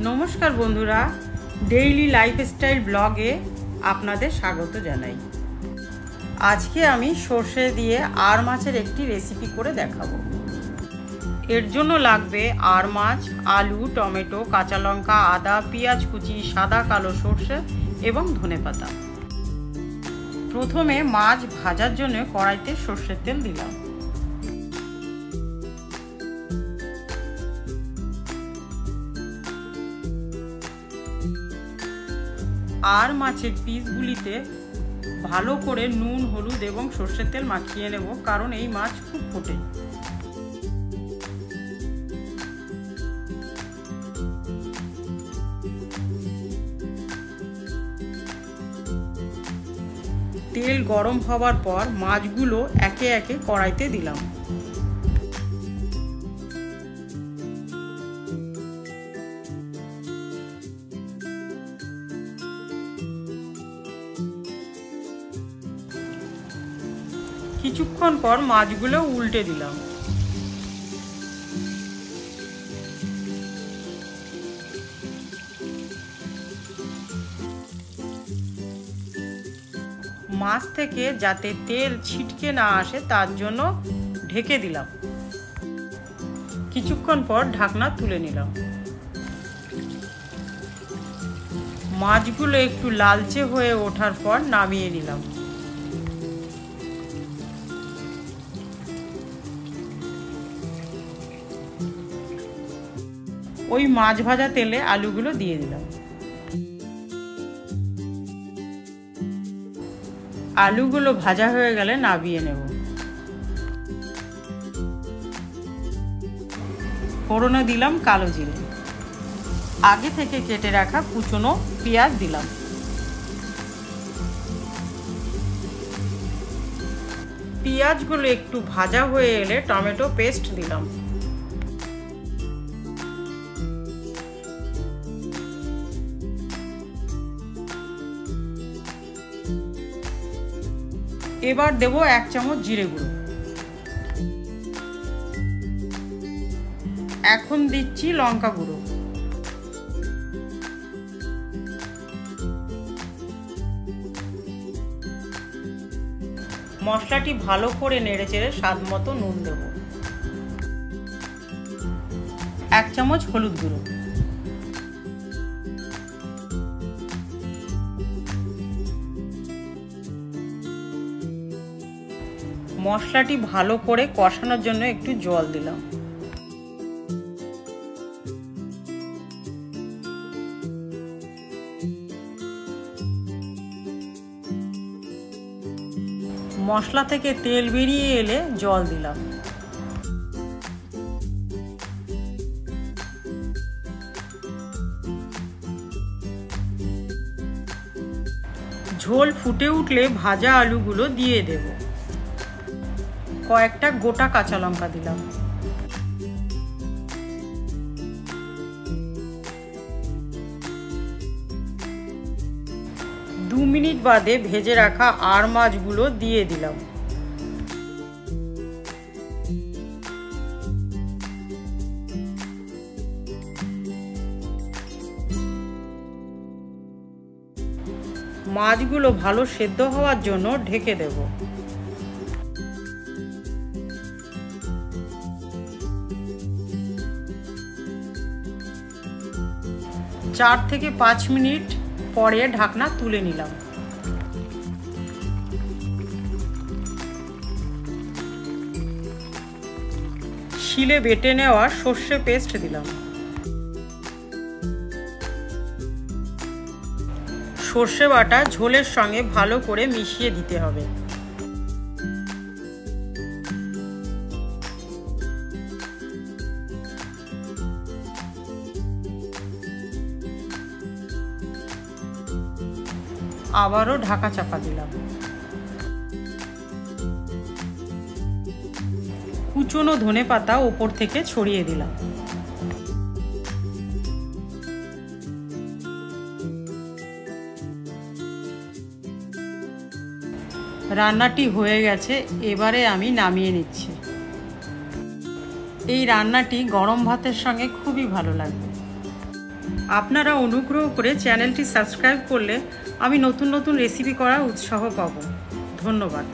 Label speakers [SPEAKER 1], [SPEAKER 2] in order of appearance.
[SPEAKER 1] नमस्कार बंधुरा डेইলি लाइफस्टाइल ब्लगे आपनादेर स्वागत जानाई। आज के आमी सर्षे दिए आर माछेर एकटी रेसिपि करे देखाबो। एर जोन्नो लागबे आर माछ, आलू, टमेटो, काँचा लंका, आदा, पेंयाज कुचि, सादा कालो सर्षे एबं धनेपाता। प्रथमे माछ भाजार जोन्नो कड़ाइते सर्षेर तेल दिलाम। আর মাছের পিসগুলিতে ভালো করে নুন হলুদ এবং সরষের তেল মাখিয়ে নেব, কারণ এই মাছ খুব ফোটে। তেল গরম হওয়ার পর মাছগুলো একে একে কড়াইতে দিলাম। কিছুক্ষণ পর মাছগুলো উল্টে দিলাম। মাছ থেকে যাতে তেল ছিটকে না আসে তার জন্য ঢেকে দিলাম। কিছুক্ষণ পর ঢাকনা তুলে নিলাম। মাছগুলো একটু লালচে হয়ে ওঠার পর নামিয়ে নিলাম। ওই মাছ ভাজা তেলে আলুগুলো দিয়ে দিলাম। আলুগুলো ভাজা হয়ে গেলে নামিয়ে নেব। ফোড়নে দিলাম কালো জিরে, আগে থেকে কেটে রাখা কুচনো পেঁয়াজ দিলাম। পেঁয়াজগুলো একটু ভাজা হয়ে এলে টমেটো পেস্ট দিলাম। এবার দেব 1 চামচ জিরে গুঁড়ো। এখন দিচ্ছি লঙ্কা গুঁড়ো। মশলাটি ভালো করে নেড়েচেড়ে স্বাদ মতো নুন দেব। 1 চামচ হলুদ গুঁড়ো। মশলাটি ভালো করে কষানোর জন্য একটু জল দিলাম। মশলা থেকে তেল বেরিয়ে এলে জল দিলাম। ঝোল ফুটে উঠলে ভাজা আলুগুলো দিয়ে দেব। কয়েকটা গোটা কাঁচা লঙ্কা দিলাম। দু মিনিট বাদে ভেজে রাখা আর মাছগুলো দিয়ে দিলাম। মাছগুলো ভালো সেদ্ধ হওয়ার জন্য ঢেকে দেব। 4 থেকে 5 মিনিট পরে ঢাকনা তুলে নিলাম। শিলে বেটে নেওয়া সর্ষে পেস্ট দিলাম। সর্ষে বাটা ঝোলের সঙ্গে ভালো করে মিশিয়ে দিতে হবে। আবারও ঢাকা চাপা দিলাম। কুচনো ধনেপাতা উপর থেকে ছড়িয়ে দিলাম। রান্নাটি হয়ে গেছে, এবারে আমি নামিয়ে নিচ্ছি। এই রান্নাটি গরম ভাতের সঙ্গে খুবই ভালো লাগবে। আপনারা অনুগ্রহ করে চ্যানেলটি সাবস্ক্রাইব করলে আমি নতুন নতুন রেসিপি করার উৎসাহ পাব। ধন্যবাদ।